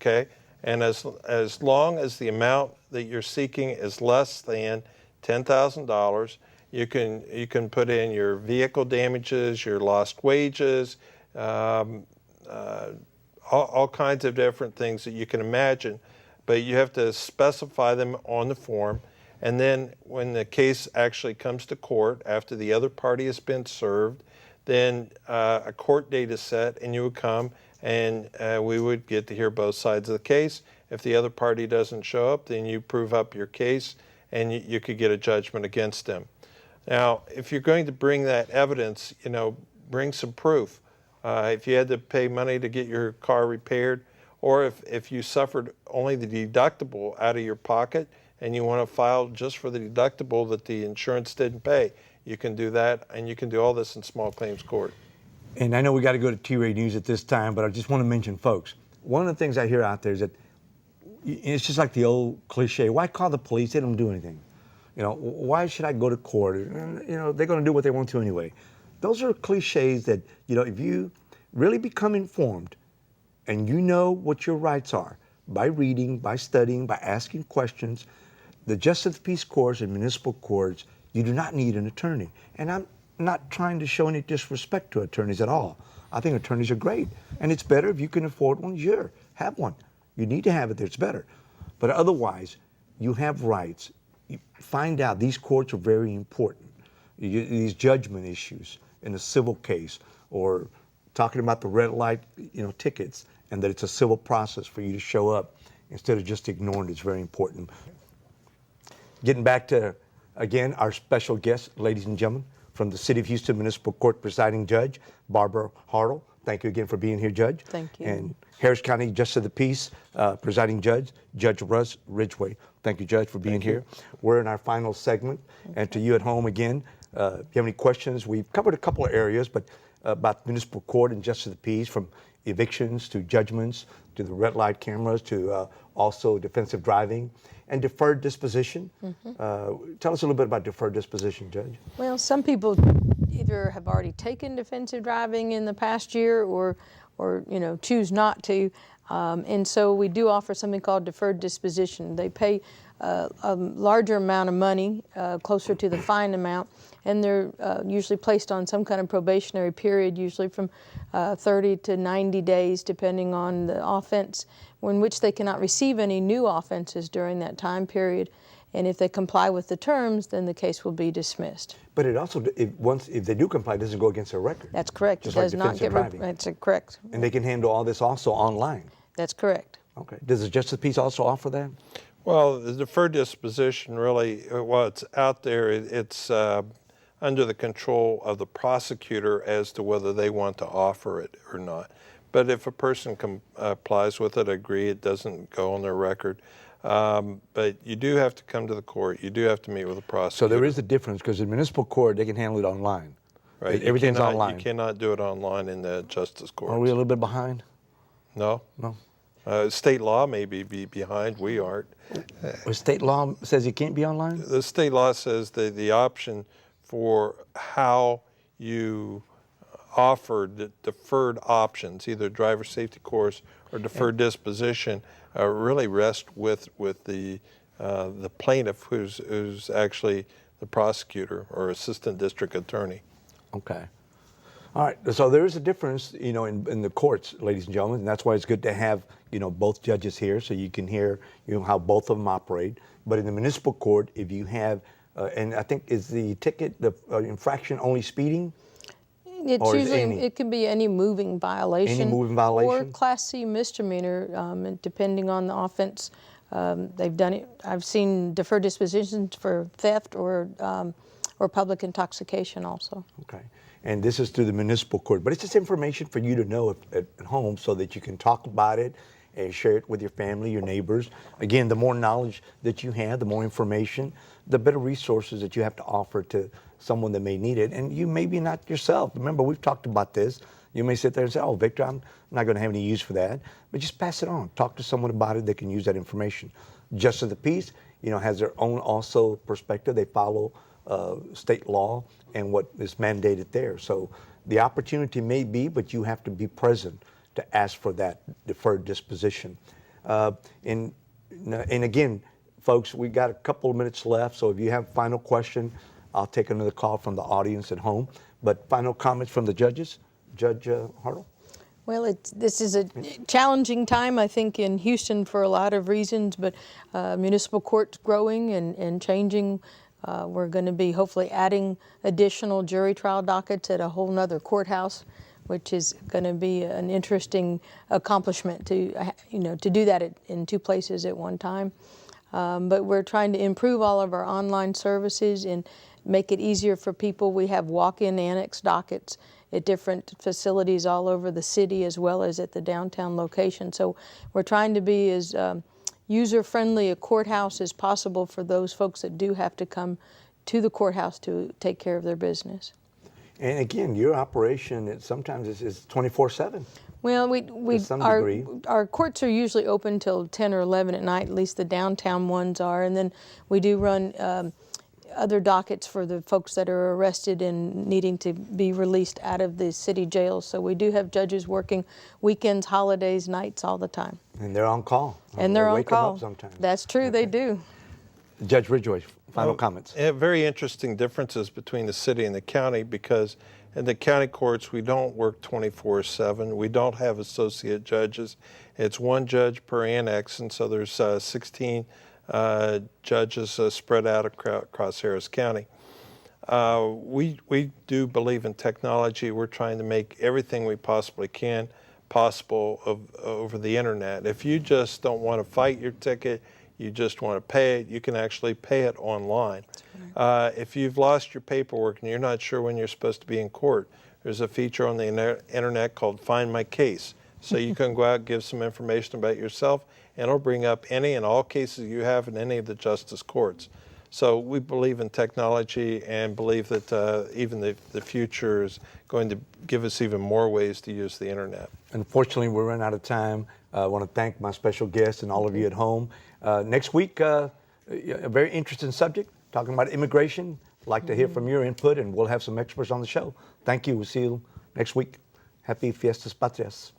okay? And as long as the amount that you're seeking is less than $10,000, you can put in your vehicle damages, your lost wages, all kinds of different things that you can imagine, but you have to specify them on the form. And then when the case actually comes to court, after the other party has been served, then a court date is set, and you would come, and we would get to hear both sides of the case. If the other party doesn't show up, then you prove up your case, and you could get a judgment against them. Now, if you're going to bring that evidence, bring some proof. If you had to pay money to get your car repaired, or if you suffered only the deductible out of your pocket and you want to file just for the deductible that the insurance didn't pay, you can do that, and you can do all this in small claims court. And I know we got to go to T-Ray News at this time, but I just want to mention, folks, one of the things I hear out there is that it's just like the old cliche, why call the police? They don't do anything. Why should I go to court? They're going to do what they want to anyway. Those are cliches that, if you really become informed and you know what your rights are by reading, by studying, by asking questions, the justice of the peace courts and municipal courts, you do not need an attorney. And I'm not trying to show any disrespect to attorneys at all. I think attorneys are great. And it's better if you can afford one, sure, have one. You need to have it there, it's better. But otherwise, you have rights. You find out these courts are very important. These judgment issues in a civil case, or talking about the red light, tickets, and that it's a civil process for you to show up instead of just ignoring it is very important. Getting back to, again, our special guest, ladies and gentlemen, from the City of Houston Municipal Court Presiding Judge, Barbara Hartle. Thank you again for being here, Judge. Thank you. And Harris County Justice of the Peace Presiding Judge, Judge Russ Ridgeway. Thank you, Judge, for being here. We're in our final segment. Okay. And to you at home again, if you have any questions, we've covered a couple of areas, but about municipal court and justice of the peace, from evictions to judgments to the red light cameras to also defensive driving and deferred disposition. Mm-hmm. Tell us a little bit about deferred disposition, Judge. Well, some people either have already taken defensive driving in the past year or choose not to. And so we do offer something called deferred disposition. They pay a larger amount of money, closer to the fine amount, and they're usually placed on some kind of probationary period, usually from 30 to 90 days, depending on the offense, in which they cannot receive any new offenses during that time period. And if they comply with the terms, then the case will be dismissed. But it also, if they do comply, it doesn't go against their record. That's correct. Just it does like not get driving. That's correct. And they can handle all this also online. That's correct. Okay. Does the Justice of the Peace also offer that? Well, the deferred disposition really, while it's out there, it's under the control of the prosecutor as to whether they want to offer it or not. But if a person complies with it, agree, it doesn't go on their record. But you do have to come to the court. You do have to meet with the prosecutor. So there is a difference, because in municipal court, they can handle it online. Right. Everything's online. You cannot do it online in the justice court. Are we a little bit behind? No. No. State law may be behind. We aren't. State law says it can't be online? The state law says the option for how you offer the deferred options, either driver safety course or deferred disposition, really rest with the plaintiff, who's actually the prosecutor or assistant district attorney. Okay. All right. So there is a difference, in the courts, ladies and gentlemen, and that's why it's good to have, both judges here, so you can hear, how both of them operate. But in the municipal court, if you have, and I think is the ticket, the infraction only speeding? It's usually, it can be any moving violation. Any moving violation? Or Class C misdemeanor, depending on the offense. They've done it. I've seen deferred dispositions for theft or public intoxication also. Okay. And this is through the municipal court. But it's just information for you to know at home, so that you can talk about it and share it with your family, your neighbors. Again, the more knowledge that you have, the more information, the better resources that you have to offer to someone that may need it. And you maybe not yourself. Remember, we've talked about this. You may sit there and say, oh, Victor, I'm not going to have any use for that. But just pass it on. Talk to someone about it that can use that information. Justice of the Peace, has their own also perspective. They follow state law and what is mandated there. So the opportunity may be, but you have to be present to ask for that deferred disposition. And again, folks, we got a couple of minutes left, so if you have a final question, I'll take another call from the audience at home. But final comments from the judges? Judge Hartle? Well, this is a challenging time, I think, in Houston for a lot of reasons, but municipal court's growing and changing. We're going to be hopefully adding additional jury trial dockets at a whole nother courthouse, which is going to be an interesting accomplishment to do that in two places at one time. But we're trying to improve all of our online services and make it easier for people. We have walk-in annex dockets at different facilities all over the city as well as at the downtown location. So we're trying to be as user-friendly a courthouse as possible for those folks that do have to come to the courthouse to take care of their business. And again, your operation sometimes is 24/7. Well, To some degree. our courts are usually open till 10 or 11 at night, at least the downtown ones are, and then we do run other dockets for the folks that are arrested and needing to be released out of the city jails. So we do have judges working weekends, holidays, nights, all the time. And they're on call. And they're on wake 'em call. up sometimes. That's true, they do. Judge Ridgeway, final comments. Very interesting differences between the city and the county, because in the county courts, we don't work 24/7. We don't have associate judges. It's one judge per annex, and so there's 16 judges spread out across Harris County. We do believe in technology. We're trying to make everything we possibly can possible over the internet. If you just don't want to fight your ticket, you just want to pay it, you can actually pay it online. If you've lost your paperwork and you're not sure when you're supposed to be in court, there's a feature on the internet called Find My Case. So you can go out and give some information about yourself, and it'll bring up any and all cases you have in any of the justice courts. So we believe in technology and believe that even the future is going to give us even more ways to use the internet. Unfortunately, we're running out of time. I want to thank my special guests and all of you at home. Next week, a very interesting subject, talking about immigration. I'd like to hear from your input, and we'll have some experts on the show. Thank you. We'll see you next week. Happy Fiestas Patrias.